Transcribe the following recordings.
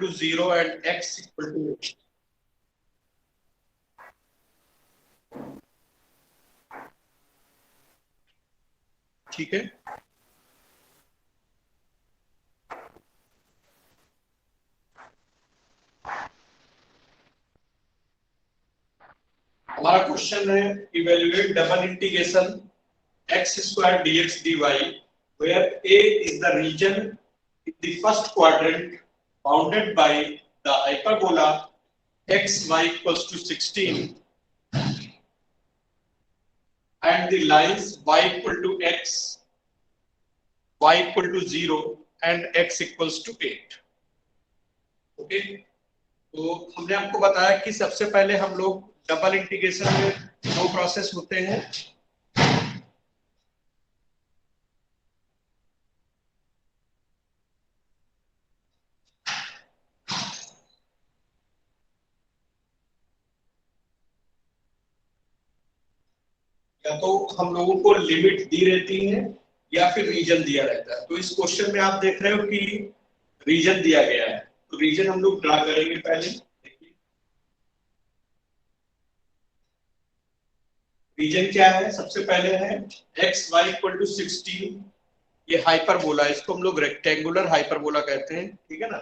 to 0 and x equal to 8. ठीक है, हमारा क्वेश्चन है evaluate double integration x square dx dy where A is the region in the first quadrant bounded by the hyperbola xy equals to 16 and the lines y equal to x, y equal to 0 and x equals to 8. Okay, तो हमने आपको बताया कि सबसे पहले हम लोग double integration में दो प्रोसेस होते हैं। या तो हम लोगों को लिमिट दी रहती है या फिर रीजन दिया रहता है। तो इस क्वेश्चन में आप देख रहे हो कि रीजन दिया गया है, तो रीजन हम लोग ड्रा करेंगे पहले। रीजन क्या है, सबसे पहले है x y इक्वल टू 16, ये हाइपरबोला, इसको हम लोग रेक्टेंगुलर हाइपरबोला कहते हैं, ठीक है ना।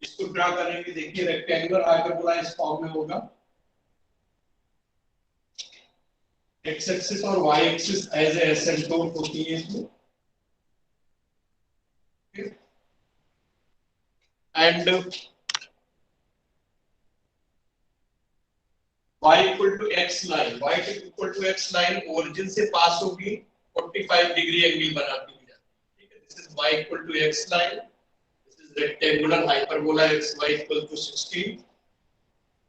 इसको ड्रा करेंगे, देखिए रेक्टेंगुलर हाइपरबोला इस फॉर्म में होगा, x एक्सिस और y axis as a asymptote होती है इसमें, and y equal to x line, y equal to x line origin से पास होगी, 45 डिग्री एंगल बनाती है, ठीक है। This is y equal to x line, this is rectangular hyperbola xy equal to 16।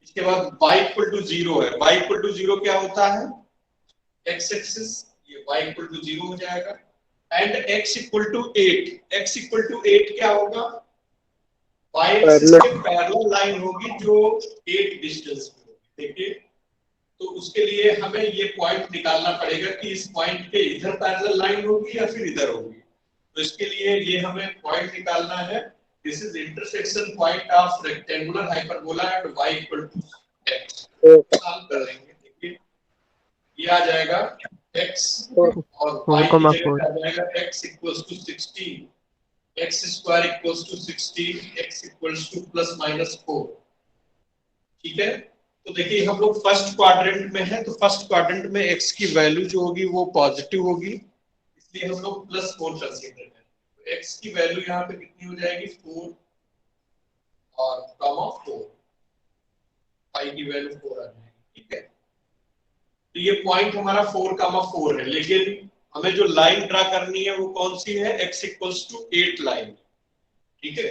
इसके बाद y इक्वल टू 0 है, y equal to 0 क्या होता है, x एक्सिस, ये y इक्वल टू 0 हो जाएगा, and x equal to 8, x equal to 8 क्या होगा, y एक्सिस के पैरेलल लाइन होगी जो 8 डिस्टेंस पे होगी, देखिए। तो उसके लिए हमें ये पॉइंट निकालना पड़ेगा कि इस पॉइंट के इधर पैरेलल लाइन होगी या फिर इधर होगी। तो इसके लिए ये हमें पॉइंट निकालना है, this is intersection point of rectangular hyperbola and y equal to x। Solve करेंगे, देखिए ये आ जाएगा x और y की जगह आ जाएगा x equals to 16, x square equals to 16, x equals to plus minus 4, ठीक है। तो देखिए हम लोग फर्स्ट क्वाड्रेंट में है, तो फर्स्ट क्वाड्रेंट में x की वैल्यू जो होगी वो पॉजिटिव होगी, इसलिए हम लोग +4 कंसीडर करें। तो x की वैल्यू यहाँ पे कितनी हो जाएगी, 4 और कॉमा 4, y की वैल्यू 4 आ जाएगी, ठीक है। तो ये पॉइंट हमारा 4,4 है, लेकिन हमें जो लाइन ड्रा करनी है वो कौन सी है, x इक्वल्स टू 8 लाइन, ठीक है।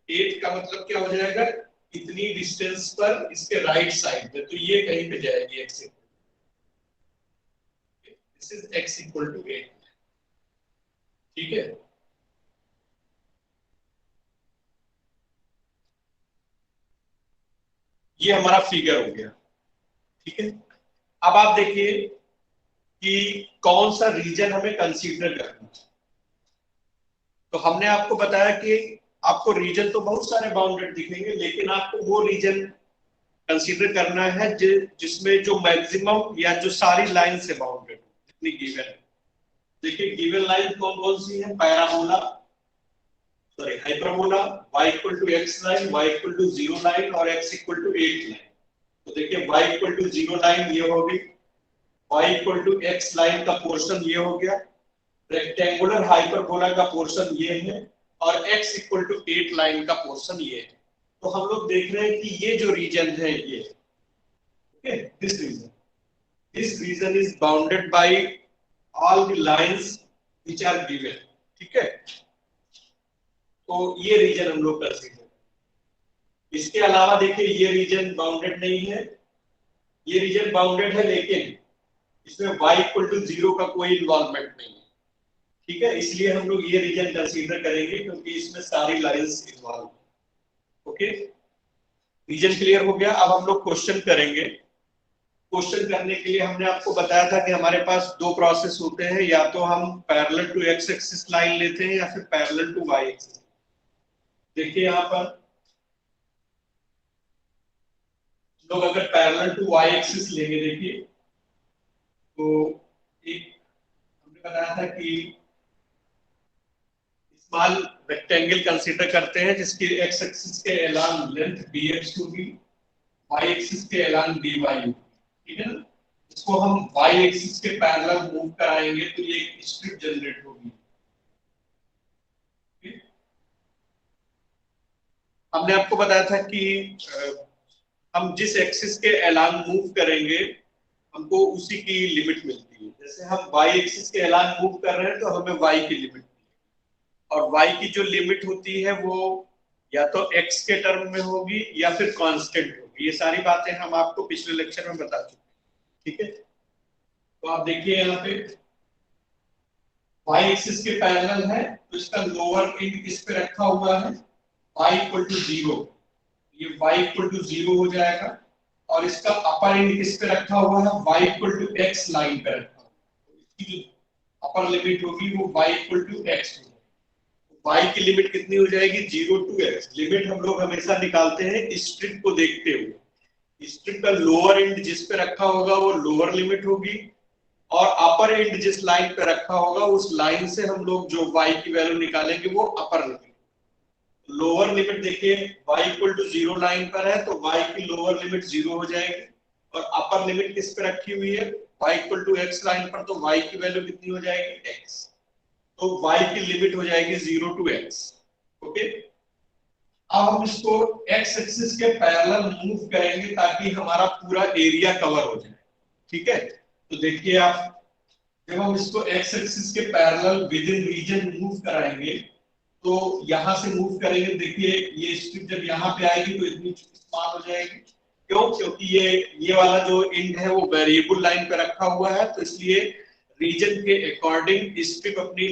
8 का मतलब क्या हो जाएगा, इतनी डिस्टेंस पर इसके राइट साइड पे, तो ये कहीं पे जाएगी x equal, this is x equal to 8, ठीक है। ये हमारा फिगर हो गया, ठीक है। अब आप देखिए कि कौन सा रीजन हमें कंसीडर करना है। तो हमने आपको बताया कि आपको रीजन तो बहुत सारे बाउंडेड दिखेंगे, लेकिन आपको वो रीजन कंसीडर करना है जिसमें जो मैक्सिमम या जो सारी लाइन से बाउंडेड जितनी गिवन है। देखिए गिवन लाइन कौन कौन सी है, parabola, sorry hyperbola, y equal to x line, y equal to 0 line और x इक्वल टू 8 लाइन। तो देखिए y इक्वल टू 0 लाइन ये होगी, y equal to x line का पोर्शन ये हो गया, रेक्टेंगुलर हाइपरबोला का पोर्शन ये है, और x इक्वल टू 8 लाइन का पोर्शन ये है। तो हम लोग देख रहे हैं कि ये जो रीजन है ये, okay, this region is bounded by all the lines which are given, ठीक है। तो ये रीजन हम लोग कंसीडर, इसके अलावा देखिए ये रीजन बाउंडेड नहीं है, ये रीजन बाउंडेड है लेकिन इसमें y इक्वल टू 0 का कोई इन्वॉल्वमेंट नहीं है, ठीक है। इसलिए हम लोग ये रीजन कंसीडर करेंगे क्योंकि इसमें सारी लाइंस इन्वॉल्व है, ओके। रीजन क्लियर हो गया। अब हम लोग क्वेश्चन करेंगे। क्वेश्चन करने के लिए हमने आपको बताया था कि हमारे पास दो प्रोसेस होते हैं, या तो हम parallel to x axis line लेते हैं या फिर पैरेलल टू y एक्सिस। देखिए यहाँ पर लोग अगर पैरेलल टू वाई एक्सिस लेंगे, देखिए तो एक हमने बताया था कि स्मॉल रेक्टेंगल कंसीडर करते हैं जिसकी एक्स एक्सिस के अलोंग लेंथ bx होगी, वाई एक्सिस के अलोंग dy होगी, ठीक है ना। इसको हम वाई एक्सिस के पैरेलल मूव कराएंगे तो ये एक स्ट्रिप जनरेट होगी। हमने आपको बताया था कि हम जिस एक्सिस के अलोंग मूव करेंगे हमको उसी की लिमिट मिलती है। जैसे हम y एक्सिस के अलोंग मूव कर रहे हैं तो हमें y की लिमिट, और y की जो लिमिट होती है वो या तो x के टर्म में होगी या फिर कांस्टेंट होगी। ये सारी बातें हम आपको पिछले लेक्चर में बता चुके हैं, ठीक है। तो आप देखिए यहाँ पे y एक्सिस के पैरेलल है तो इसका लोअर एंड किस पे रखा हुआ है, y इक्वल टू 0, ये y इक्वल टू 0 हो जाएगा, और इसका अपर एंड किस पे रखा हुआ है, y equal to x line पे रखा हुआ है। तो इसकी जो अपर लिमिट होगी वो y इक्वल टू x होगी। y की लिमिट कितनी हो जाएगी, 0 टू x। लिमिट हम लोग हमेशा निकालते हैं स्ट्रिप को देखते हुए। स्ट्रिप का लोअर एंड जिस पे रखा होगा वो लोअर लिमिट होगी, और अपर एंड जिस लाइन पे रखा होगा उस लाइन से हम लोग जो y की वैल्यू निकालेंगे वो अपर लिमिट। लोअर लिमिट देखिए y इक्वल टू 0 लाइन पर है तो y की लोअर लिमिट 0 हो जाएगी, और अपर लिमिट किस पे रखी हुई है, y equal to x line पर, तो y की वैल्यू कितनी हो जाएगी, x। तो y की लिमिट हो जाएगी 0 टू x। ओके, अब हम इसको x एक्सिस के पैरेलल मूव करेंगे ताकि हमारा पूरा एरिया कवर हो जाए, ठीक है। तो देखिए आप, जब हम इसको x एक्सिस के parallel within region move कराएंगे तो यहां से मूव करेंगे, देखिए ये स्ट्रिप जब यहाँ पे आएगी तो इतनी स्मॉल हो जाएगी। क्यों, क्योंकि ये वाला जो एंड है वो वेरिएबल लाइन पे रखा हुआ है, तो इसलिए रीजन के अकॉर्डिंग स्ट्रिप अपनी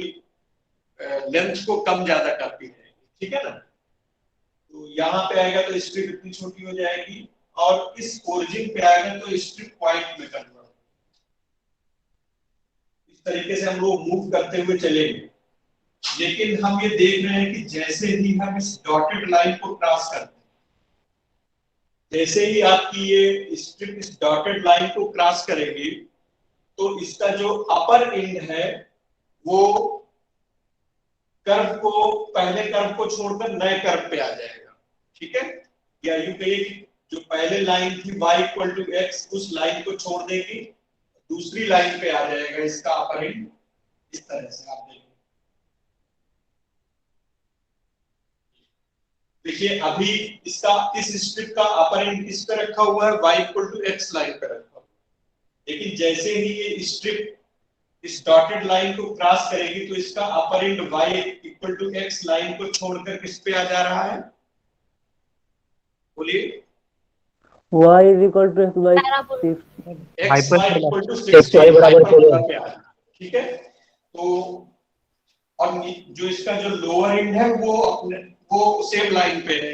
लेंथ को कम ज्यादा करती है, ठीक है ना। तो यहाँ पे आएगा तो स्ट्रिप इतनी छोटी हो जाएगी, और इस ओरिजिन पे आएगा तो स्ट्रिप पॉइंट में कन्वर्ट। इस तरीके से हम लोग मूव करते हुए चलेंगे, लेकिन हम ये देख रहे हैं कि जैसे ही हम इस डॉटेड लाइन को क्रॉस करते हैं, जैसे ही आपकी ये स्ट्रिप इस डॉटेड लाइन को क्रॉस करेगी तो इसका जो अपर एंड है वो कर्व को, पहले कर्व को छोड़कर नए कर्व पे आ जाएगा, ठीक है। या यूं कहिए कि जो पहले लाइन थी y इक्वल टू x, उस लाइन को छोड़ देगी, दूसरी लाइन पे आ जाएगा इसका अपर एंड। इस तरह से आप देखिए अभी इसका इस स्ट्रिप का अपर एंड किस पे रखा हुआ है, y equal to x line पे रखा हुआ है। लेकिन जैसे ही ये स्ट्रिप इस डॉटेड लाइन को क्रॉस करेगी तो इसका upper end y equal to x line को छोड़कर किस पे आ जा रहा है, बोलिए। y is equal to x by 6, x y equal to 6 बराबर पे आ रहा है, ठीक है। तो और जो इसका जो लोअर एंड है वो सेम लाइन पे है।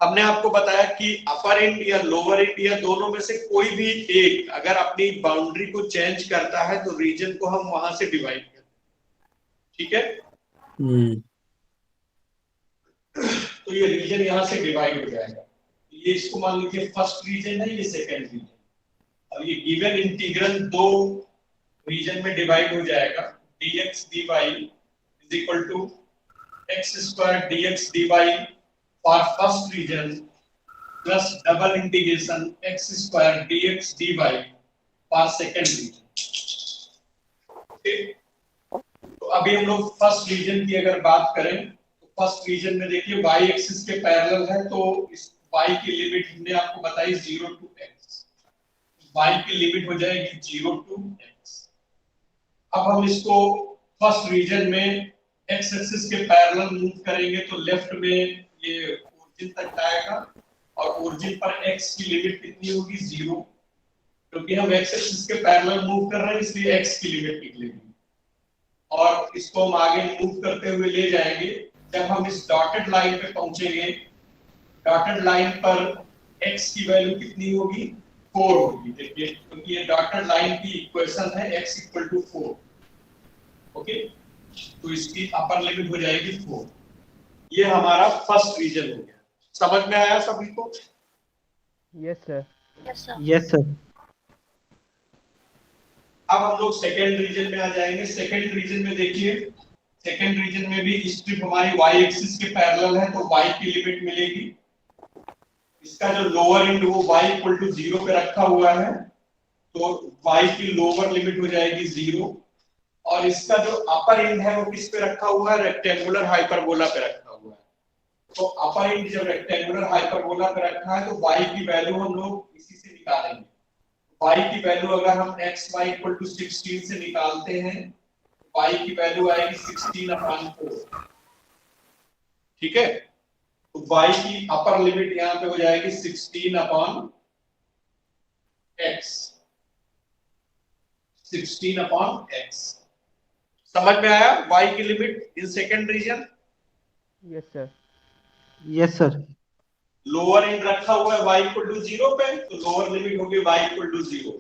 हमने आपको बताया कि अपर एंड या लोअर एंड या दोनों में से कोई भी एक अगर अपनी बाउंड्री को चेंज करता है तो रीजन को हम वहां से डिवाइड करते हैं, ठीक है। तो ये रीजन यहां से डिवाइड हो जाएगा। ये इसको मान लीजिए फर्स्ट रीजन है, ये सेकंड रीजन, और ये गिवन इंटीग्रल दो रीजन में डिवाइड हो जाएगा। dx dy is equal to x square dx dy for first region plus double integration x square dx dy for second region। okay? तो अभी हम लोग फर्स्ट रीजन की अगर बात करें तो फर्स्ट रीजन में देखिए y एक्सिस के पैरेलल है, तो इस y की लिमिट हमने आपको बताई 0 टू x, y की लिमिट हो जाएगी 0 टू x। अब हम इसको फर्स्ट रीजन में x एक्सिस के पैरेलल मूव करेंगे तो लेफ्ट में ये ओरिजिन तक आएगा, और ओरिजिन पर x की लिमिट कितनी होगी, 0, क्योंकि हम x एक्सिस के पैरेलल मूव कर रहे हैं इसलिए x की लिमिट निकलेगी। और इसको हम आगे मूव करते हुए ले जाएंगे, जब हम इस डॉटेड लाइन पे पहुंचेंगे, डॉटेड लाइन पर x की वैल्यू कितनी होगी, 4 होगी। देखिए क्योंकि ये डॉटेड लाइन की इक्वेशन है x इक्वल टू 4, ओके। तो इसकी अपर लिमिट हो जाएगी 4। ये हमारा फर्स्ट रीजन हो गया। समझ में आया सभी को? Yes sir. Yes sir. Yes sir. अब हम लोग सेकेंड रीजन में आ जाएंगे। सेकेंड रीजन में देखिए, सेकेंड रीजन में भी स्ट्रिप हमारी वाई एक्सिस के पैरेलल है, तो वाई की लिमिट मिलेगी। इसका जो लोअर एंड वो y इक्वल टू 0 पे रखा हुआ है, तो y की लोअर लिमिट हो जाएगी 0। और इसका जो अपर एंड है वो किस पे रखा हुआ है, रेक्टेंगुलर हाइपरबोला पे रखा हुआ है। तो अपर एंड जब रेक्टेंगुलर हाइपरबोला पे रखा है, तो y की वैल्यू हम लोग इसी से निकालेंगे। y की वैल्यू अगर हम xy इक्वल टू 16 से निकालते हैं, y की वैल्यू आएगी 16/4। ठीक है, तो y की अपर लिमिट यहां पे हो जाएगी 16/x। 16/x। समझ में आया y की limit in second region? Yes sir. Yes sir. Lower end रखा हुआ है y इक्वल टू 0 पे, तो लोअर लिमिट होगी y equal to 0।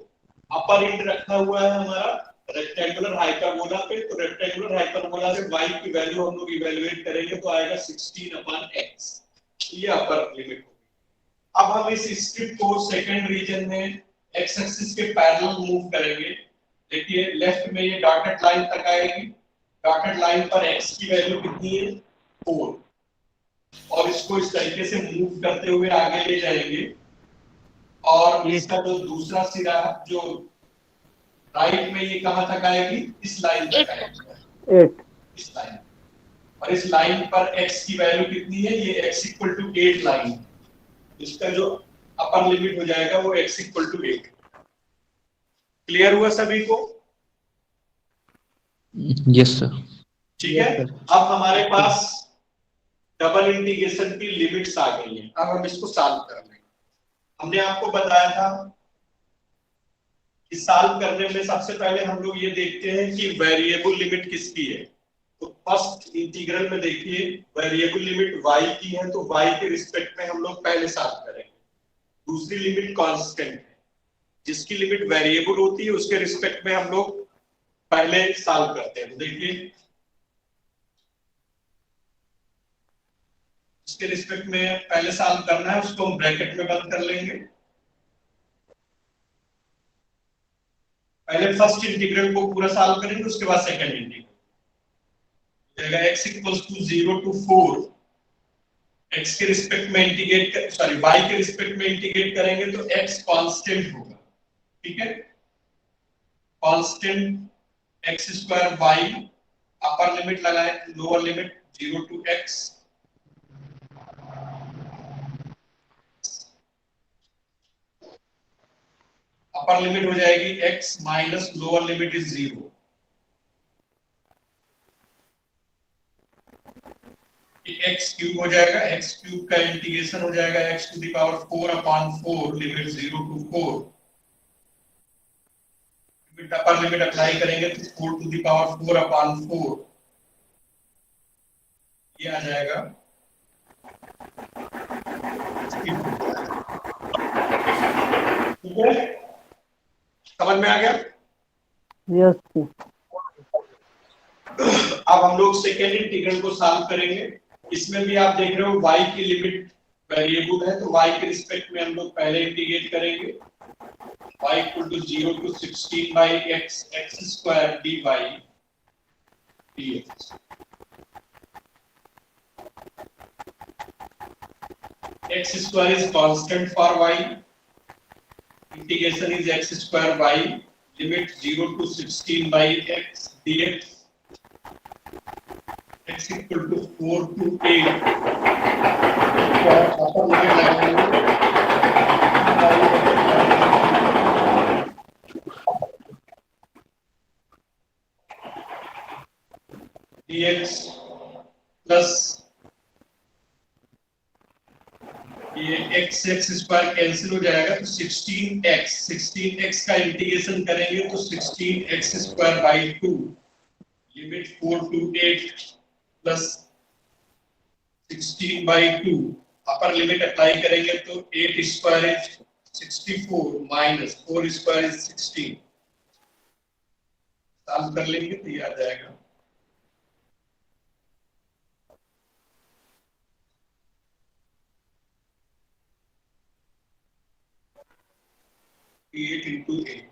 Upper end रखा हुआ है हमारा रेक्टेंगुलर हाइपरबोला पे, तो रेक्टेंगुलर हाइपरबोला से y की वैल्यू हम लोग इवैल्यूएट करेंगे, तो आएगा 16/x। ये अपर लिमिट होगी। अब हम इस स्ट्रिप को सेकंड रीजन में x एक्सिस के पैरेलल मूव करेंगे। देखिए लेफ्ट में ये डॉटेड लाइन तक आएगी। डॉटेड लाइन पर x की वैल्यू कितनी है, 4। और इसको इस तरीके से मूव करते हुए आगे ले जाएंगे, और इसका जो दूसरा सिरा जो राइट में, ये कहां तक आएगी, इस लाइन तक आएगी, 8। इस लाइन। और इस लाइन पर x की वैल्यू कितनी है, ये x इक्वल टू 8 लाइन। इसका जो अपर लिमिट हो जाएगा वो x इक्वल टू 8। क्लियर हुआ सभी को? Yes sir. ठीक Yes, है, sir. अब हमारे पास डबल इंटीग्रेशन की लिमिट्स आ गई हैं। अब हम इसको सॉल्व कर लेंगे। हमने आपको बताया था कि सॉल्व करने में सबसे पहले हम लोग ये देखते हैं कि वेरिएबल लिमिट किसकी है। तो फर्स्ट इंटीग्रल में देखिए वेरिएबल लिमिट y की है, तो y के रिस्पेक्ट में हम लोग पहले सॉल्व करेंगे। दूसरी लिमिट कांस्टेंट है, जिसकी लिमिट वेरिएबल होती है उसके रिस्पेक्ट में हम लोग पहले सॉल्व करते हैं। तो देखिए इसके रिस्पेक्ट में पहले सॉल्व करना है, उसको हम ब्रैकेट में बंद कर लेंगे। पहले फर्स्ट इंटीग्रल को पूरा सॉल्व करेंगे, उसके बाद सेकंड इंटीग्रल जाएगा x equals to 0 to 4। x के रिस्पेक्ट में इंटीग्रेट सॉरी y के रिस्पेक्ट में इंटीग्रेट करेंगे तो x कांस्टेंट होगा। ठीक है, constant x square y, upper limit लगाएं, lower limit 0 to x। Upper limit हो जाएगी x minus lower limit is 0। X cube हो जाएगा, एक्स क्यूब का इंटीग्रेशन हो जाएगा x to the power 4/4 limit 0 to 4। Limit upper limit apply करेंगे तो 4 टू द पावर 4/4 ये आ जाएगा। ठीक है, समझ में आ गया? यस। अब हम लोग सेकेंड इंटीग्रल को सॉल्व करेंगे। इसमें भी आप देख रहे हो y की लिमिट वेरिएबल है, तो y के रिस्पेक्ट में हम लोग पहले इंटीग्रेट करेंगे। y equal to 0 to 16/x x square dy dx। x square is constant for y. Integration is x square y. Limit 0 to 16/x dx. X equal to 4 to 8. upper limit लगाएंगे dx plus ये x square cancel हो जाएगा, तो 16x का integration करेंगे तो 16x square by 2 limit 4 to 8 plus 16/2 upper limit apply करेंगे तो 8 square is 64 minus 4 square is 16। Solve कर लेंगे तो ये आ जाएगा। 8 into 8.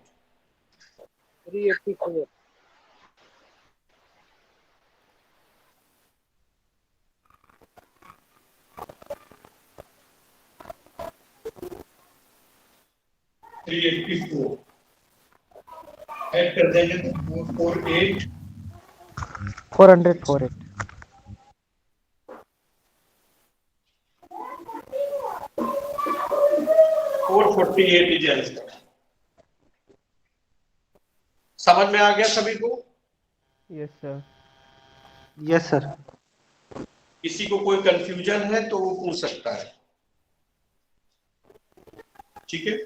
384. 384 ऐड कर देंगे तो 448 448 448 इज आंसर। समझ में आ गया सभी को? Yes, sir. Yes, sir. किसी को कोई कंफ्यूजन है तो वो पूछ सकता है। ठीक है,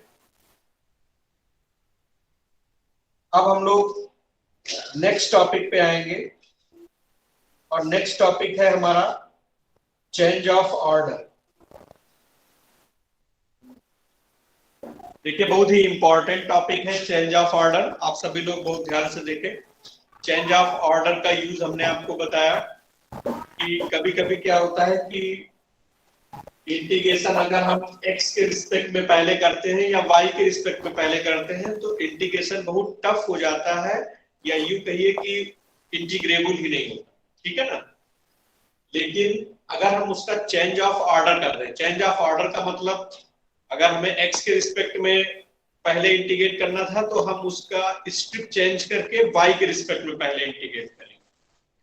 अब हम लोग नेक्स्ट टॉपिक पे आएंगे और नेक्स्ट टॉपिक है हमारा चेंज ऑफ ऑर्डर। देखिए बहुत ही इंपॉर्टेंट टॉपिक है चेंज ऑफ ऑर्डर, आप सभी लोग बहुत ध्यान से देखें। चेंज ऑफ ऑर्डर का यूज हमने आपको बताया कि कभी कभी क्या होता है कि इंटीग्रेशन अगर हम x के रिस्पेक्ट में पहले करते हैं या y के रिस्पेक्ट में पहले करते हैं तो इंटीग्रेशन बहुत टफ हो जाता है, या यूं कहिए कि इंटीग्रेबल ही नहीं होता। ठीक है ना? लेकिन अगर हम उसका चेंज ऑफ ऑर्डर कर रहे हैं, चेंज ऑफ ऑर्डर का मतलब अगर हमें x के रिस्पेक्ट में पहले इंटीग्रेट करना था तो हम उसका स्ट्रिप चेंज करके y के रिस्पेक्ट में पहले इंटीग्रेट करेंगे,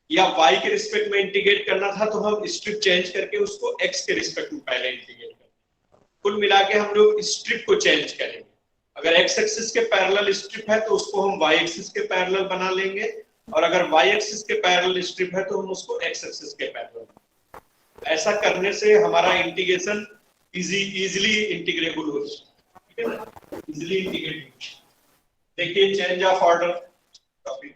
या y के रिस्पेक्ट में इंटीग्रेट करना था तो हम स्ट्रिप चेंज करके उसको x के रिस्पेक्ट में पहले इंटीग्रेट करेंगे। कुल मिला के हम लोग स्ट्रिप को चेंज करेंगे। अगर x एक्सिस के पैरेलल स्ट्रिप है तो उसको हम y एक्सिस के पैरेलल बना लेंगे, और अगर y एक्सिस के पैरेलल स्ट्रिप है तो हम उसको x एक्सिस के पैरेलल। ऐसा करने से हमारा इंटीग्रेशन इजीली इंटीग्रेबल हो जाए। ठीक है ना? Easily integrate. देखिए change of order topic.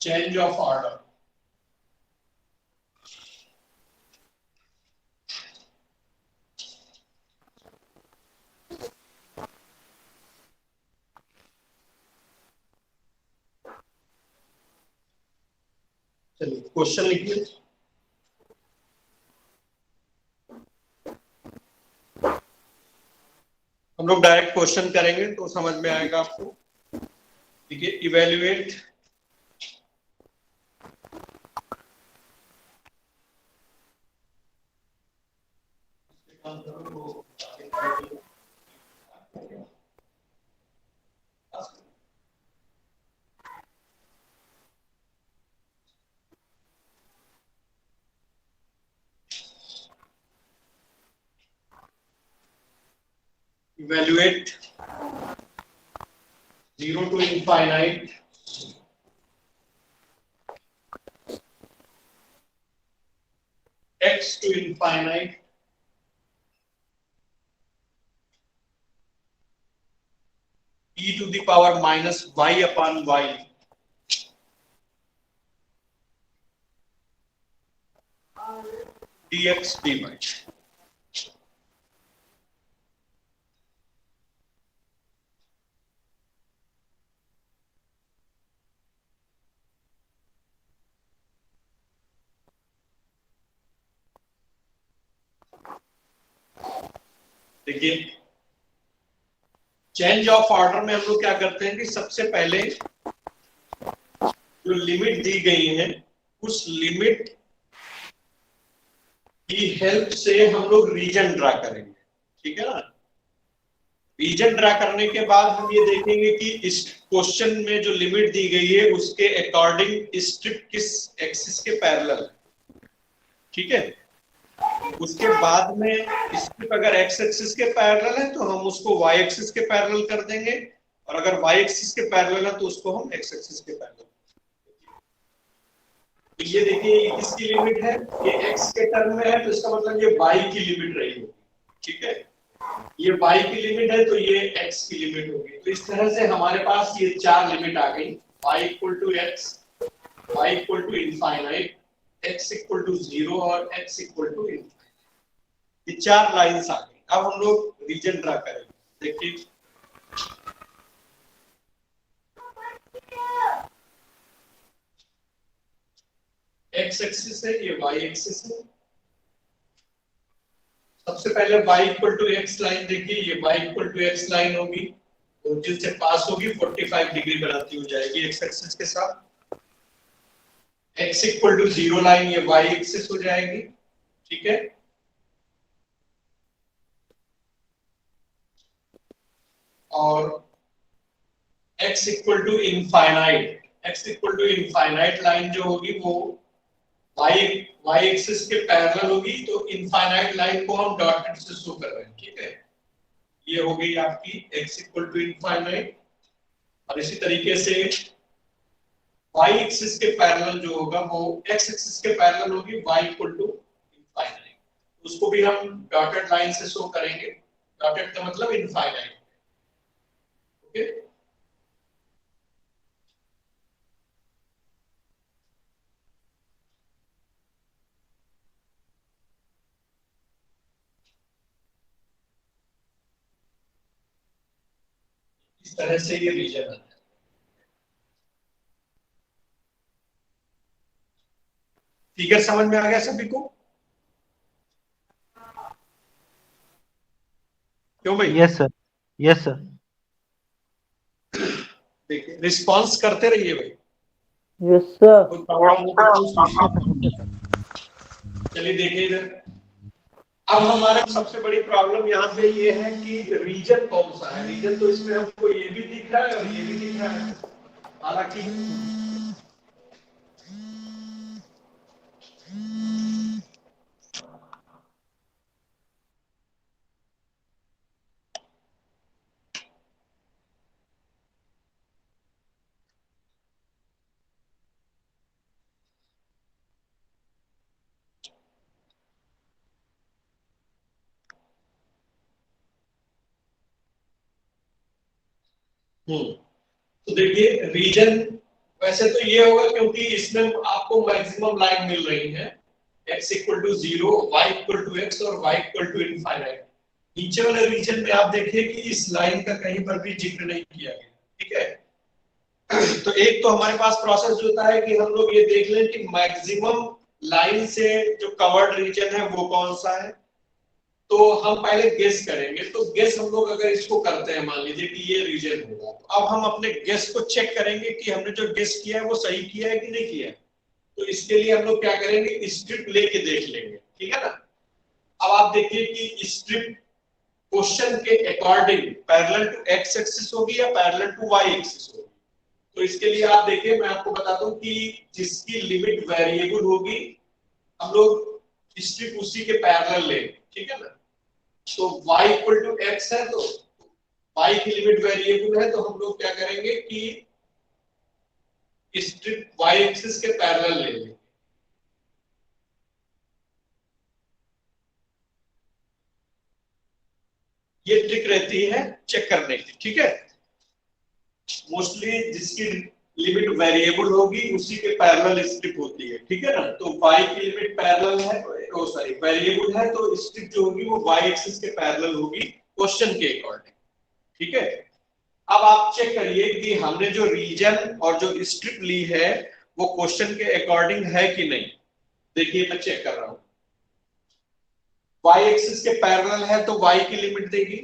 Change of order. चलिए क्वेश्चन लिखिए। हम लोग डायरेक्ट क्वेश्चन करेंगे तो समझ में आएगा आपको। देखिए evaluate evaluate 0 to infinite x to infinite e to the power minus y upon y dx dy। देखिए चेंज ऑफ ऑर्डर में हम लोग क्या करते हैं कि सबसे पहले जो लिमिट दी गई है उस लिमिट की हेल्प से हम लोग रीजन ड्रा करेंगे। ठीक है ना? रीजन ड्रा करने के बाद हम ये देखेंगे कि इस क्वेश्चन में जो लिमिट दी गई है उसके अकॉर्डिंग स्ट्रिप किस एक्सिस के पैरेलल है। ठीक है? उसके बाद में स्ट्रिप अगर एक्स एक्सिस के पैरेलल है तो हम उसको वाई एक्सिस के पैरेलल कर देंगे, और अगर वाई एक्सिस के पैरेलल है तो उसको हम एक्स एक्सिस के पैरेलल। तो ये देखिए ये किसकी लिमिट है, ये x के टर्म में है तो इसका मतलब ये y की लिमिट रही होगी। ठीक है? ये y की लिमिट है तो ये x की लिमिट होगी। तो इस तरह से हमारे पास ये चार लिमिट आ गई, y equal to x, y equal to infinite, x equal to 0 और x इक्वल टू इनफाइनाइट। ये चार लाइंस आ गई। अब हम लोग रीजन ड्रा करेंगे। देखिए x एक्सिस है, ये y एक्सिस है। सबसे पहले y equal to x line देखिए, ये y equal to x line होगी, ओरिजिन से पास होगी, 45 डिग्री बनाती हो जाएगी x एक्सिस के साथ। x इक्वल टू 0 लाइन ये y एक्सिस हो जाएगी, ठीक है। और x equal to infinite, x equal to infinite line जो होगी वो y एक्सिस के पैरेलल होगी, तो इनफाइनाइट लाइन को हम डॉटेड से शो कर रहे हैं, ठीक है। ये हो गई आपकी x इक्वल टू इनफाइनाइट। और इसी तरीके से y एक्सिस के पैरेलल जो होगा वो x एक्सिस के पैरेलल होगी, y इक्वल टू इनफाइनाइट। उसको भी हम डॉटेड लाइन से शो करेंगे। डॉटेड का मतलब इनफाइनाइट, ओके। इस तरह से ये रीजन आता है। फिगर समझ में आ गया सभी को? क्यों भाई? Yes sir, yes sir. देखिए रिस्पांस करते रहिए भाई। Yes sir. चलिए देखिए इधर। अब हमारा सबसे बड़ी प्रॉब्लम यहाँ पे ये है कि रीजन कौन सा है। रीजन तो इसमें हमको ये भी दिख रहा है और ये भी दिख रहा है, हालांकि तो देखिए रीजन वैसे तो ये होगा क्योंकि इसमें आपको मैक्सिमम लाइन मिल रही है, x equal to 0, y equal to x और y इक्वल टू इनफाइनाइट। नीचे वाले रीजन में आप देखिए कि इस लाइन का कहीं पर भी जिक्र नहीं किया गया, ठीक है। तो एक तो हमारे पास प्रोसेस होता है कि हम लोग ये देख लें कि मैक्सिमम लाइन से जो कवर्ड रीजन है वो कौन सा है। तो हम पहले गेस करेंगे। तो गेस हम लोग अगर इसको करते हैं, मान लीजिए कि ये रीजन होगा, तो अब हम अपने गेस को चेक करेंगे कि हमने जो गेस किया है वो सही किया है कि नहीं किया है। तो इसके लिए हम लोग क्या करेंगे, स्ट्रिप लेके देख लेंगे, ठीक है ना। अब आप देखिए कि स्ट्रिप क्वेश्चन के according parallel to x axis होगी या पैरेलल टू y एक्सिस होगी। तो इसके लिए आप देखिए, मैं आपको बताता हूं कि जिसकी लिमिट वेरिएबल होगी हम लोग स्ट्रिप उसी के पैरेलल लेंगे, ठीक है ना। तो y इक्वल टू x है तो y की लिमिट वेरिएबल है, तो हम लोग क्या करेंगे कि स्ट्रिप y एक्सिस के पैरेलल ले लेंगे। ये ट्रिक रहती है चेक करने की, ठीक है। मोस्टली जिसकी लिमिट वेरिएबल होगी उसी के पैरेलल स्ट्रिप होती है, ठीक है ना। तो y की लिमिट पैरेलल है, ओ सॉरी वेरिएबल है, तो स्ट्रिप जो होगी वो y एक्सिस के पैरेलल होगी क्वेश्चन के अकॉर्डिंग, ठीक है। अब आप चेक करिए कि हमने जो रीजन और जो स्ट्रिप ली है वो क्वेश्चन के अकॉर्डिंग है कि नहीं। देखिए मैं चेक कर रहा हूं, y एक्सिस के पैरेलल है तो y की लिमिट देगी।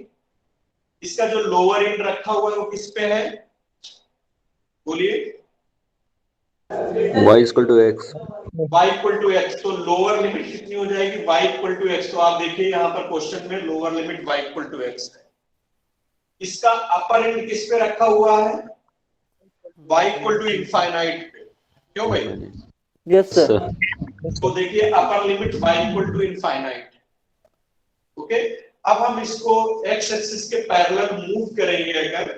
इसका जो लोअर एंड रखा हुआ है वो किस पे है, बोलिए। y equal to x। y equal to x, तो लोअर लिमिट कितनी हो जाएगी, y इक्वल टू x। तो आप देखिए यहाँ पर क्वेश्चन में lower limit y equal to x है। इसका अपर एंड किस पे रखा हुआ है, y इक्वल टू इनफाइनाइट पे। क्यों भाई? Yes sir. तो देखिए upper limit y equal to infinite, okay. अब हम इसको x एक्सिस के पैरेलल मूव करेंगे अगर,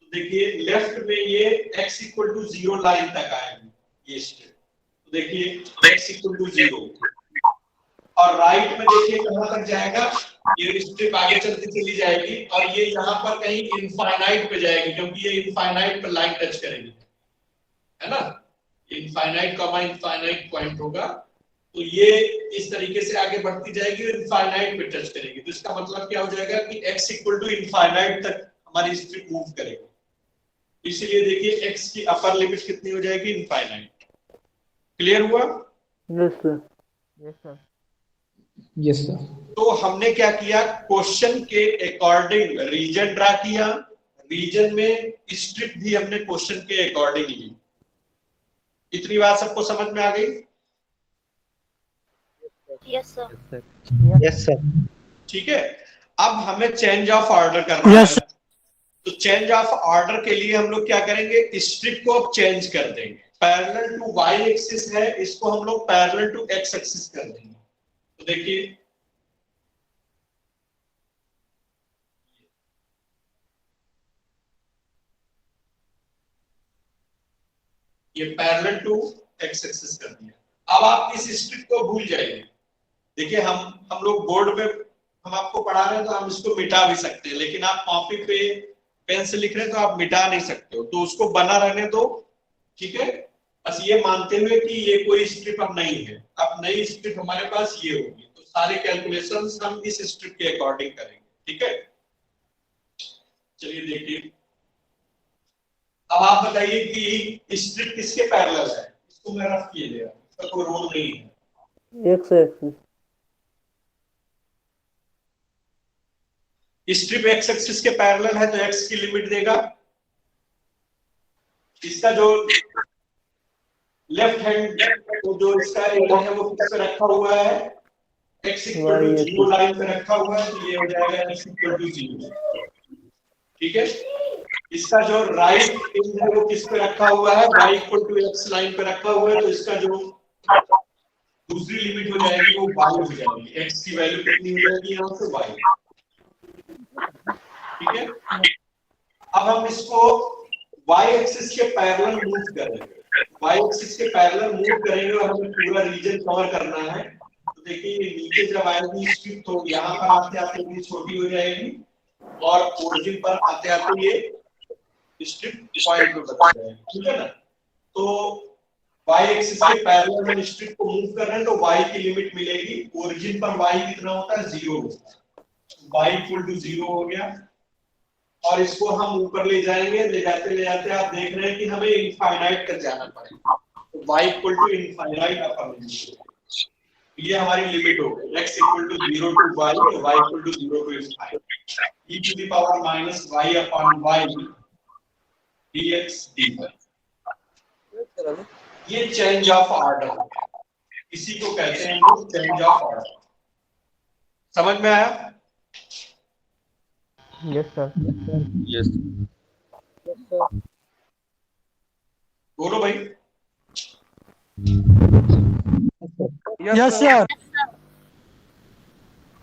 तो देखिए लेफ्ट में ये x इक्वल टू 0 लाइन तक आएगी ये स्ट्रिप। तो देखिए x इक्वल टू 0। और राइट में देखिए कहां तक जाएगा, ये स्ट्रिप आगे चलती चली जाएगी और ये यहाँ पर कहीं इनफाइनाइट पे जाएगी, क्योंकि ये इनफाइनाइट पे लाइन टच करेगी, है ना, इनफाइनाइट कॉमा इनफाइनाइट पॉइंट होगा, तो ये इस तरीके से आगे बढ़ती जाएगी और इनफाइनाइट पे टच करेगी। तो इसका मतलब क्या हो जाएगा कि x इक्वल टू इनफाइनाइट तक हमारी स्ट्रिप मूव करेगी। इसलिए देखिए x की अपर लिमिट कितनी हो जाएगी, इनफाइनाइट। क्लियर हुआ? Yes sir. Yes sir. Yes sir. तो हमने क्या किया, क्वेश्चन के अकॉर्डिंग रीजन ड्रा किया, रीजन में स्ट्रिप भी हमने क्वेश्चन के अकॉर्डिंग ली। इतनी बात सबको समझ में आ गई? Yes sir. Yes sir. ठीक है, अब हमें चेंज ऑफ ऑर्डर करना है। तो चेंज ऑफ ऑर्डर के लिए हम लोग क्या करेंगे, स्ट्रिप को अब चेंज कर देंगे। पैरेलल टू वाई एक्सिस है, इसको हम लोग पैरेलल टू एक्स एक्सिस कर देंगे। तो देखिए ये पैरेलल टू एक्स एक्सिस कर दिया। अब आप इस स्ट्रिप को भूल जाइए। देखिए हम लोग बोर्ड पे हम आपको पढ़ा रहे हैं तो हम इसको मिटा भी सकते हैं, लेकिन आप कॉपी पे पेन से लिख रहे हैं तो आप मिटा नहीं सकते हो, तो उसको बना रहने दो। ठीक है, बस ये मानते हुए कि ये कोई स्ट्रिप अब नहीं है, अब नई स्ट्रिप हमारे पास ये होगी, तो सारे कैलकुलेशंस हम इस स्ट्रिप के अकॉर्डिंग करेंगे। ठीक है, चलिए देखिए, अब आप बताइए कि स्ट्रिप किसके पैरेलल है, इसको मैं रफ किए दे रहा हूं, इसका कोई रोल नहीं है। X axis. Strip x axis के पैरेलल है तो एक्स की लिमिट देगा, इसका जो लेफ्ट हैंड तो जो इसका एंगल है वो किस पे रखा हुआ है, x इक्वल टू 0 लाइन पे रखा हुआ है, तो ये हो जाएगा x इक्वल टू 0। ठीक है, इसका जो राइट एंड है वो किस पे रखा हुआ है, y equal to x line पे रखा हुआ है, तो इसका जो दूसरी लिमिट हो जाएगी वो y हो जाएगी, x की वैल्यू कितनी हो जाएगी यहाँ से y। ठीक है, अब हम इसको y एक्सिस के पैरेलल मूव करेंगे, y एक्सिस के पैरेलल मूव करेंगे और हमें पूरा रीजन कवर करना है। तो देखिए नीचे जब आएगी स्ट्रिप तो यहाँ पर आते आते ये छोटी हो जाएगी और ओरिजिन पर आते आते ये स्ट्रिप पॉइंट पे बच जाएगी। ठीक है ना, तो y एक्सिस के पैरेलल में स्ट्रिप को मूव कर रहे हैं तो y की लिमिट मिलेगी, ओरिजिन पर y कितना होता है, 0 होता है, y इक्वल टू 0 हो गया। और इसको हम ऊपर ले जाएंगे, ले जाते आप देख रहे हैं कि हमें इनफाइनाइट तक जाना पड़ेगा, तो y equal to infinite upper limit, ये हमारी लिमिट हो गई, x equal to 0 to y, y equal to 0 to infinite, e to the power minus y upon y dx dy। ये चेंज ऑफ ऑर्डर, इसी को कहते हैं हम चेंज ऑफ ऑर्डर। समझ में आया? Yes sir. यस बोलो भाई। Yes sir.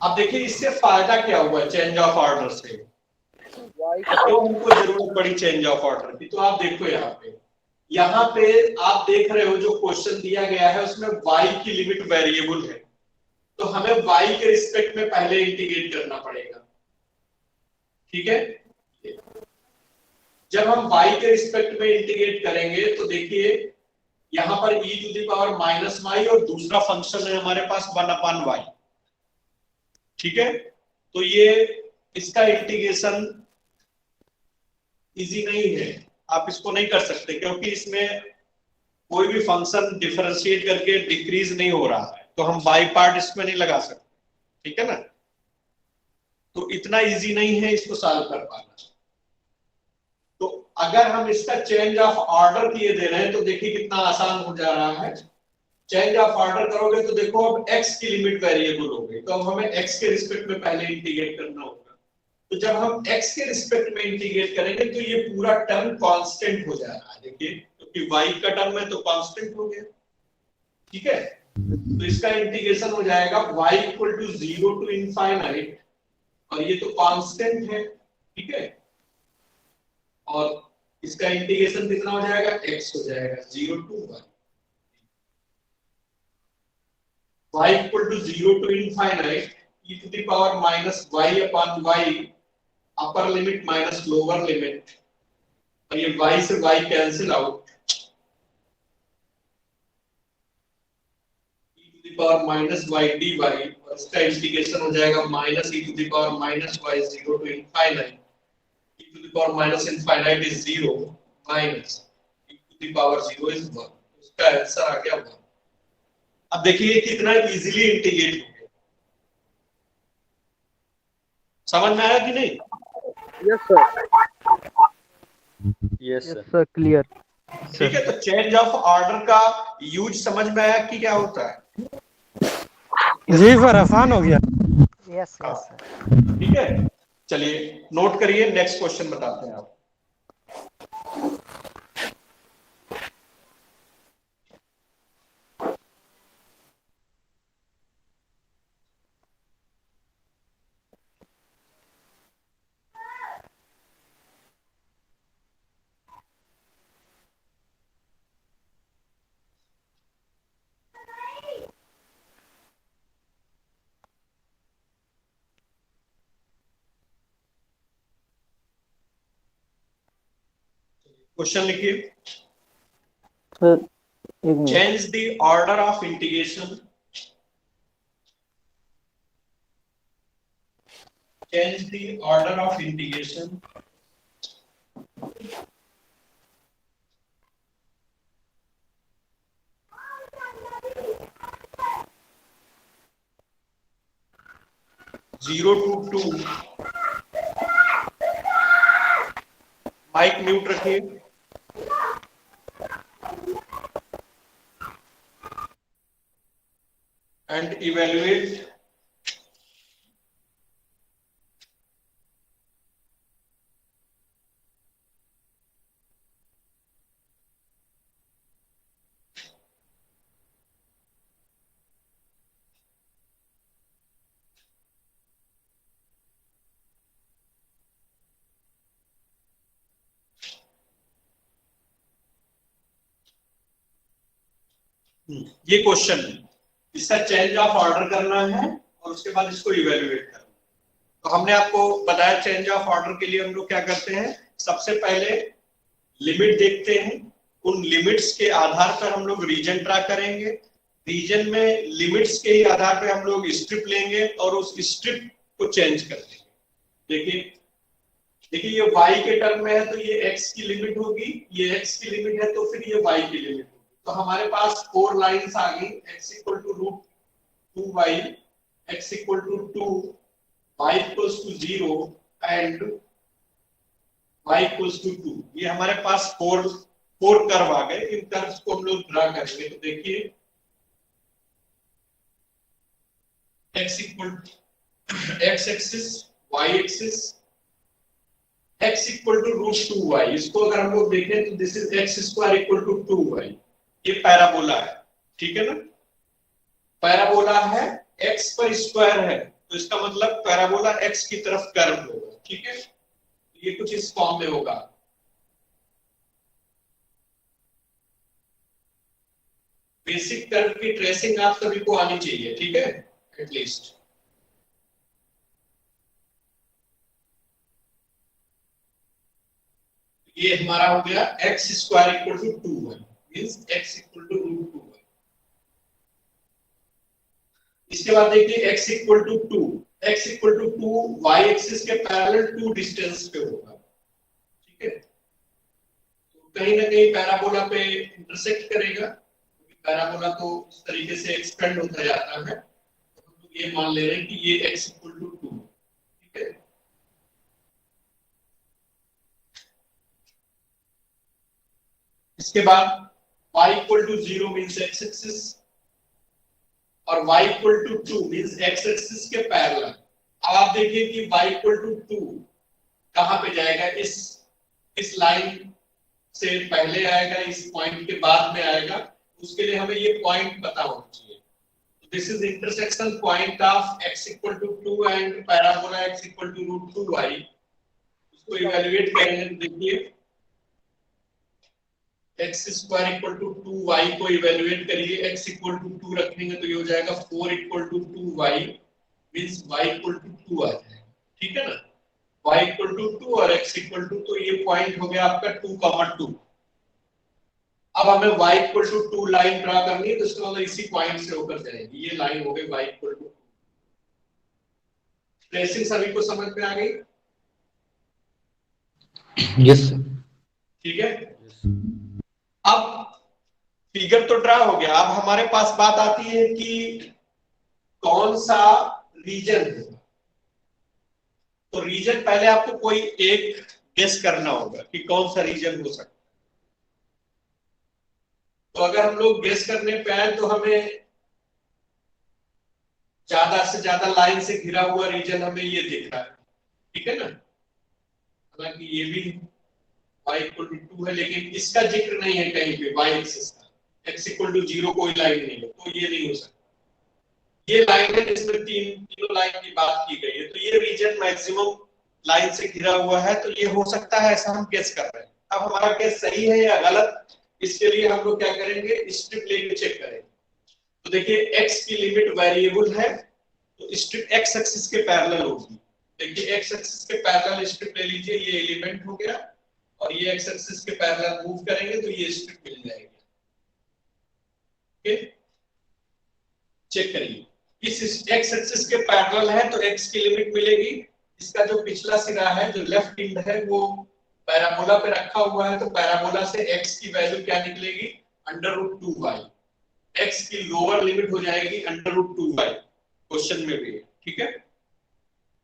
अब देखिए इससे फायदा क्या हुआ चेंज ऑफ ऑर्डर से, तो हमको जरूरत पड़ी चेंज ऑफ ऑर्डर की। तो आप देखो यहाँ पे आप देख रहे हो जो क्वेश्चन दिया गया है उसमें y की लिमिट वेरिएबल है, तो हमें y के रिस्पेक्ट में पहले इंटीग्रेट करना पड़ेगा। ठीक है, जब हम y के रिस्पेक्ट में इंटीग्रेट करेंगे तो देखिए यहाँ पर e to the power minus y और दूसरा फंक्शन है हमारे पास 1 अपॉन y। ठीक है, तो ये इसका इंटीग्रेशन इजी नहीं है, आप इसको नहीं कर सकते क्योंकि इसमें कोई भी फंक्शन डिफरेंशिएट करके डिक्रीज नहीं हो रहा है, तो हम बाई पार्ट इसमें नहीं लगा सकते। ठीक है ना, तो इतना इजी नहीं है इसको सॉल्व कर पाना। तो अगर हम इसका चेंज ऑफ ऑर्डर किए दे रहे हैं तो देखिए कितना आसान हो जा रहा है। चेंज ऑफ ऑर्डर करोगे तो देखो अब x की लिमिट वेरिएबल हो गई, तो अब हमें x के रिस्पेक्ट में पहले इंटीग्रेट करना होगा। तो जब हम x के रिस्पेक्ट में इंटीग्रेट करेंगे तो ये पूरा टर्म कांस्टेंट हो जा रहा है, देखिए क्योंकि y का टर्म है तो कांस्टेंट हो गया। ठीक है, तो इसका इंटीग्रेशन हो जाएगा y equal to 0 to infinite, और ये तो कांस्टेंट है। ठीक है, और इसका इंटीग्रेशन कितना हो जाएगा, x हो जाएगा 0 to 1। y equal to 0 to infinite e to the power minus y upon y upper limit minus lower limit, और ये y से y cancel out, e to the power minus y dy, और इसका integration हो जाएगा minus e to the power minus y 0 to infinite e to the power minus infinite is 0 minus e to the power 0 is 1, उसका answer आ गया 1। अब देखिए ये कितना इजीली इंटीग्रेट हो गया, समझ में आया कि नहीं? Yes, sir. Yes, sir. Sir clear. ठीक है, तो चेंज ऑफ ऑर्डर का यूज समझ में आया कि क्या होता है? जी सर, आसान हो गया। यस यस ठीक है, चलिए नोट करिए, नेक्स्ट क्वेश्चन बताते हैं आप। क्वेश्चन लिखिए, सर एक minute. Change the order of integration, change the order of integration zero to two, mike mute रखिए, एंड इवेल्युएट ये क्वेश्चन है, इसका चेंज ऑफ ऑर्डर करना है और उसके बाद इसको इवेल्युएट करना है। तो हमने आपको बताया चेंज ऑफ ऑर्डर के लिए हम लोग क्या करते हैं, सबसे पहले लिमिट देखते हैं, उन लिमिट्स के आधार पर हम लोग रीजन ड्रा करेंगे, रीजन में लिमिट्स के ही आधार पर हम लोग स्ट्रिप लेंगे और उस स्ट्रिप को चेंज कर देंगे। देखिए ये y के टर्म में है तो ये x की लिमिट होगी, ये x की लिमिट है तो फिर ये y की लिमिट होगी। तो हमारे पास 4 लाइंस आ गई, x equal to root 2y, x equal to 2, y equals to 0 and y equals to 2। ये हमारे पास 4 कर्व आ गए, इन कर्व्स को हम लोग ड्रा करेंगे। तो देखिए x equal x axis, y axis, x equal to root 2y, इसको अगर हम लोग देखें तो this is x square equal to 2y, ये पैराबोला है, ठीक है ना, पैराबोला है, x पर स्क्वायर है तो इसका मतलब पैराबोला x की तरफ कर्व होगा, ठीक है, ये कुछ इस फॉर्म में होगा। बेसिक कर्व की ट्रेसिंग आप सभी को आनी चाहिए, ठीक है, एटलीस्ट। ये हमारा हो गया x square equal to 2y, means x equal to root 2y। इसके बाद देखिए x equal to 2, x equal to 2 y axis के पैरेलल 2 डिस्टेंस पे होगा, ठीक है, तो कहीं ना कहीं पैराबोला पे इंटरसेक्ट करेगा, क्योंकि पैराबोला तो इस तरीके से एक्सपेंड होता जाता है, तो हम लोग ये मान ले रहे हैं कि ये x इक्वल टू 2, ठीक है। इसके बाद y equal to 0 means x axis और y equal to 2 means x axis के पैरेलल। अब आप देखिए कि y इक्वल टू 2 कहां पे जाएगा, इस लाइन से पहले आएगा, इस पॉइंट के बाद में आएगा, उसके लिए हमें ये पॉइंट पता होना चाहिए। This is intersection point of x equal to 2 and parabola x equal to root 2y। इसको इवैल्यूएट करेंगे, देखिए x square equal to 2y को इवेल्युएट करिए, x इक्वल टू 2 रखेंगे तो ये हो जाएगा 4 equal to 2y, means y equal to 2 आ जाएगा, ठीक है ना। y इक्वल टू 2 और x इक्वल टू, तो ये पॉइंट हो गया आपका 2,2। अब हमें y equal to 2 line draw करनी है, तो इसका मतलब इसी पॉइंट से होकर जाएगी, ये लाइन हो गई y इक्वल टू 2। ट्रेसिंग सभी को समझ में आ गई? Yes sir. ठीक है। अब फिगर तो ड्रा हो गया, अब हमारे पास बात आती है कि कौन सा रीजन है। तो रीजन पहले आपको कोई एक गेस करना होगा कि कौन सा रीजन हो सकता है। तो अगर हम लोग गेस करने पे आए तो हमें ज्यादा से ज्यादा लाइन से घिरा हुआ रीजन हमें ये दिख रहा है, ठीक है ना। हालांकि ये भी y इक्वल टू 2 है, लेकिन इसका जिक्र नहीं है कहीं पे y एक्सिस का, x इक्वल टू 0 कोई लाइन नहीं है, तो ये नहीं हो सकता। ये लाइन है जिसमें तीनों लाइन की बात की गई है, तो ये रीजन मैक्सिमम लाइन से घिरा हुआ है, तो ये हो सकता है, ऐसा हम गेस कर रहे हैं। अब हमारा गेस सही है या गलत, इसके लिए हम लोग क्या करेंगे, स्ट्रिप लेके चेक करेंगे। तो देखिए x की लिमिट वेरिएबल है, तो स्ट्रिप x एक्सिस के पैरेलल होगी। देखिए x एक्सिस के पैरेलल स्ट्रिप ले लीजिए, ये एलिमेंट हो गया, और ये x एक्सिस के पैरेलल मूव करेंगे तो ये स्ट्रिप मिल जाएगी। ओके, चेक करिए, इस x एक्सिस के पैरेलल है तो x की लिमिट मिलेगी। इसका जो पिछला सिरा है, जो लेफ्ट एंड है, वो पैराबोला पे रखा हुआ है, तो पैराबोला से x की वैल्यू क्या निकलेगी, √2y। x की लोअर लिमिट हो जाएगी √2y, क्वेश्चन में भी है, ठीक है।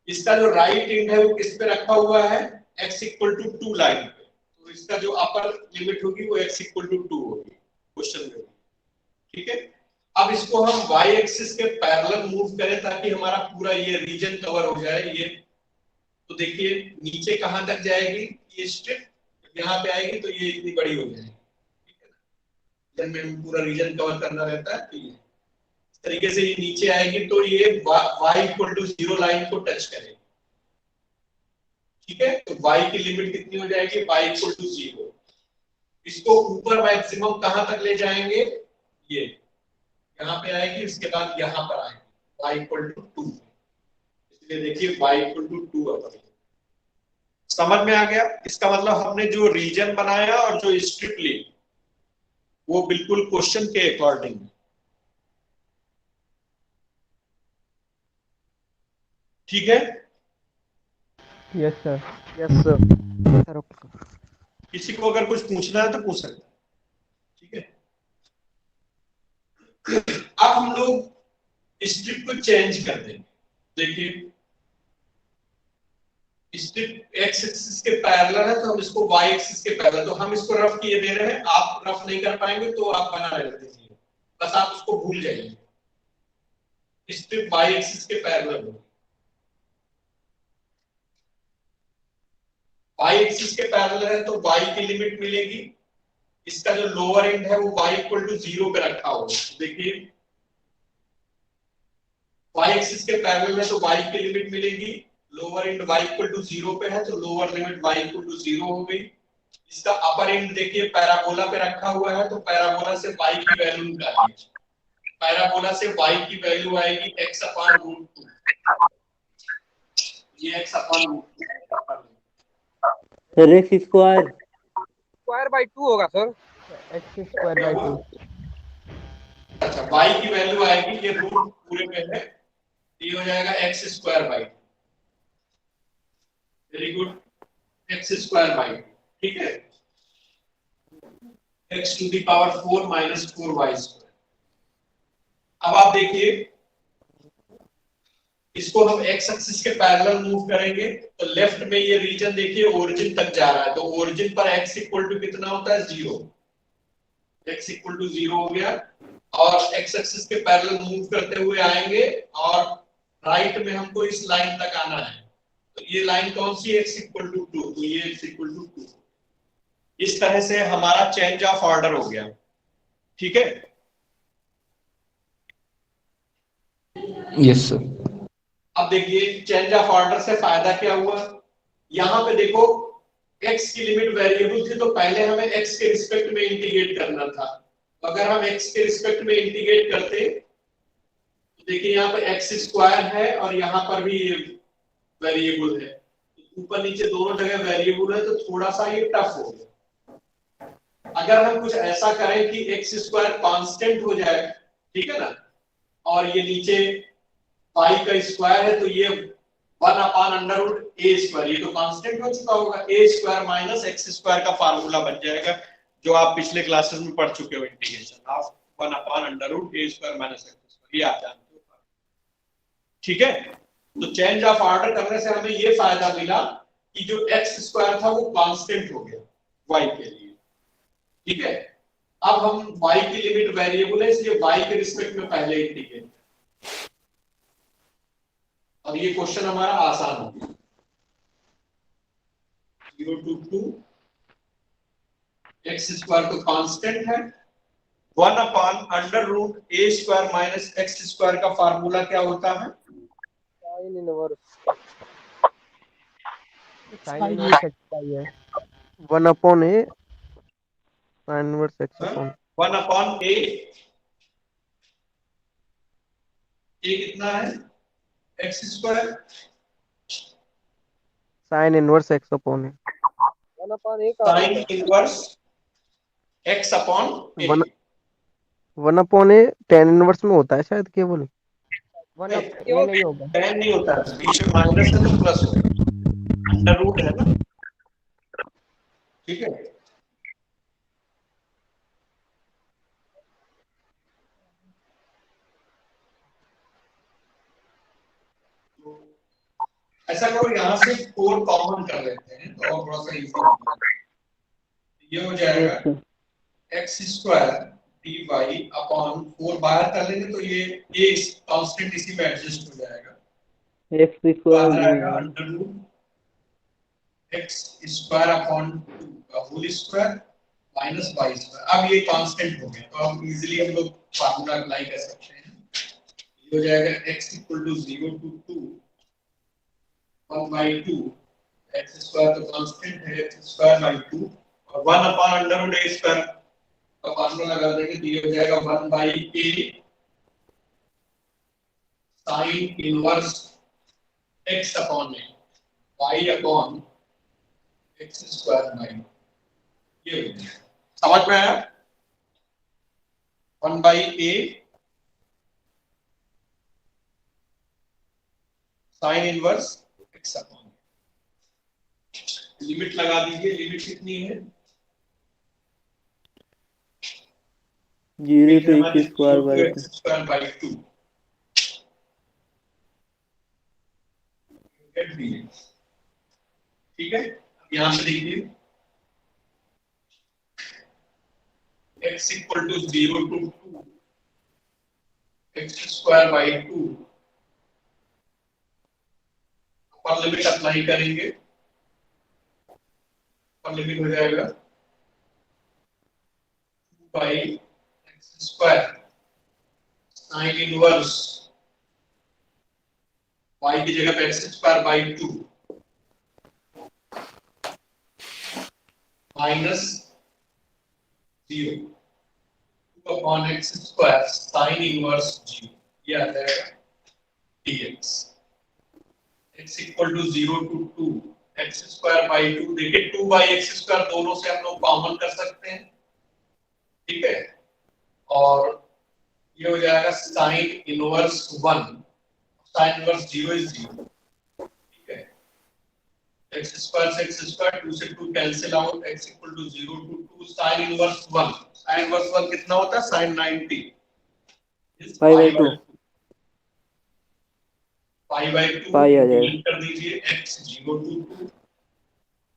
इसका जो राइट एंड है वो किस पे रखा हुआ है, x इक्वल टू 2 लाइन पे, तो इसका जो अपर लिमिट होगी वो x इक्वल टू 2 होगी, क्वेश्चन में भी, ठीक है। अब इसको हम y एक्सिस के पैरेलल मूव करें ताकि हमारा पूरा ये रीजन कवर हो जाए। ये तो देखिए नीचे कहां तक जाएगी, ये स्ट्रिप यहाँ पे आएगी तो ये इतनी बड़ी हो जाएगी, ठीक है ना। जब में पूरा रीजन कवर करना रहता है, तो ये इस तरीके से ये नीचे आएगी, तो ये y इक्वल टू 0 लाइन को टच करेगी, ठीक है। तो y की लिमिट कितनी हो जाएगी, y इक्वल टू 0। इसको ऊपर मैक्सिमम कहां तक ले जाएंगे, ये यहाँ पे आएगी, इसके बाद यहाँ पर आएगी y इक्वल टू 2। इसलिए देखिए y इक्वल टू 2 अपर। समझ में आ गया? इसका मतलब हमने जो रीजन बनाया और जो स्ट्रिप ली वो बिल्कुल क्वेश्चन के अकॉर्डिंग। ठीक है, यस सर। Yes sir. किसी को अगर कुछ पूछना है तो पूछ सकते हैं, ठीक है। अब हम लोग स्ट्रिप को चेंज कर देंगे। देखिए स्ट्रिप x एक्सिस के पैरेलल है, तो हम इसको y एक्सिस के पैरेलल, तो हम इसको रफ किए दे रहे हैं। आप रफ नहीं कर पाएंगे तो आप बना रख दीजिए, बस आप उसको भूल जाइए। स्ट्रिप y एक्सिस के पैरेलल हो, y एक्सिस के पैरेलल है तो y की लिमिट मिलेगी। इसका जो लोअर एंड है वो y इक्वल टू 0 पे रखा होगा। देखिए y एक्सिस के पैरेलल है तो y की लिमिट मिलेगी, lower end y equal to 0 पे है तो lower limit y equal to 0 हो गई। इसका अपर एंड देखिए पैराबोला पे रखा हुआ है, तो पैराबोला से y की वैल्यू निकालिए। पैराबोला से y की वैल्यू आएगी x/√2, ये x/√2 sir x square square by 2 होगा सर। X square by 2। अच्छा, y की वैल्यू आएगी, ये रूट पूरे पे है, ये हो जाएगा x² वेरी गुड, x², ठीक है, x to the power 4 minus 4y²। अब आप देखिए इसको हम x एक्सिस के पैरेलल मूव करेंगे, तो लेफ्ट में ये रीजन देखिए ओरिजिन तक जा रहा है, तो ओरिजिन पर x इक्वल टू कितना होता है, 0। x इक्वल टू 0 हो गया, और x एक्सिस के पैरेलल मूव करते हुए आएंगे, और राइट में हमको इस लाइन तक आना है। तो ये लाइन कौन सी है, x इक्वल टू 2, तो ये x इक्वल टू 2। इस तरह से हमारा चेंज ऑफ ऑर्डर हो गया, ठीक है। Yes sir. अब देखिए चेंज ऑफ ऑर्डर से फायदा क्या हुआ, यहां पे देखो x की लिमिट वेरिएबल थी तो पहले हमें x के रिस्पेक्ट में इंटीग्रेट करना था। तो अगर हम x के रिस्पेक्ट में इंटीग्रेट करते तो देखिए यहाँ पर x स्क्वायर है और यहाँ पर भी वेरिएबल है, ऊपर नीचे दोनों जगह वेरिएबल है तो थोड़ा सा ये टफ हो गया। अगर हम कुछ ऐसा करें कि x स्क्वायर कांस्टेंट हो जाए, ठीक है ना, और ये नीचे y का स्क्वायर है तो ये 1/√a स्क्वायर, ये तो कांस्टेंट हो चुका होगा, a square minus x square का फार्मूला बन जाएगा जो आप पिछले क्लासेस में पढ़ चुके हो, integration of 1/√a square minus x square, ये आप जानते हो। ठीक है, तो चेंज ऑफ ऑर्डर करने से हमें ये फायदा मिला कि जो x स्क्वायर था वो कांस्टेंट हो गया y के लिए। ठीक है, अब हम y की लिमिट वेरिएबल है इसलिए y के रिस्पेक्ट में पहले इंटीग्रेट, और ये क्वेश्चन हमारा आसान हो गया। 0 to 2 x स्क्वायर तो कांस्टेंट है, 1/√a square minus x square का फार्मूला क्या होता है? साइन इनवर्स है 1/a sine inverse x upon 1/a, a कितना है? x square sine inverse x upon 1/a sine inverse x upon a। 1/a tan inverse में होता है शायद, केवल केवल नहीं होगा, tan नहीं होता, बीच में माइनस है तो प्लस होगा, अंडर रूट है ना। ठीक है, ऐसा करो यहाँ से 4 कॉमन कर लेते हैं तो और थोड़ा सा इजी होगा। ये हो जाएगा x स्क्वायर dy अपॉन 4 बाहर कर लेंगे तो ये a कांस्टेंट इसी में एडजस्ट हो जाएगा, x स्क्वायर आएगा under root x square upon 2 का whole square minus y square. अब ये कांस्टेंट हो गया तो अब इजीली हम लोग फार्मूला अप्लाई कर सकते हैं। ये हो जाएगा x equal to 0 to 2 1/2 x square तो कांस्टेंट है, x स्क्वायर बाय 2 और 1/√a स्क्वायर का फार्मूला लगा देंगे तो ये हो जाएगा 1/a sine inverse x upon a y upon x square bye, ये हो गया। समझ में आया? 1/a sine inverse x upon, limit लगा दीजिए, लिमिट कितनी है? 0 to x स्क्वायर बाय 2। 2 ठीक है, यहां से देखिए x equal to 0 to 2 x square by 2, upper limit apply करेंगे, अपर लिमिट हो जाएगा 2/x square sine inverse y की जगह पे x square by 2 minus 0 2 upon x square sine inverse 0, ये आ जाएगा dx। x equal to 0 to 2 x square by 2, देखिए 2/x स्क्वायर दोनों से हम लोग कॉमन कर सकते हैं। ठीक है, और ये हो जाएगा sine inverse 1, sine inverse 0 is 0। ठीक है, x स्क्वायर से x स्क्वायर 2 से 2 cancel out, x equal to 0 to 2 sine inverse 1, sine inverse 1 कितना होता है? साइन 90 π/2 π/2 पाई आ जाएगा, कर दीजिए x 0 to 2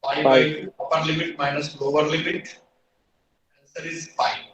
π/2 upper limit minus lower limit, answer is pi.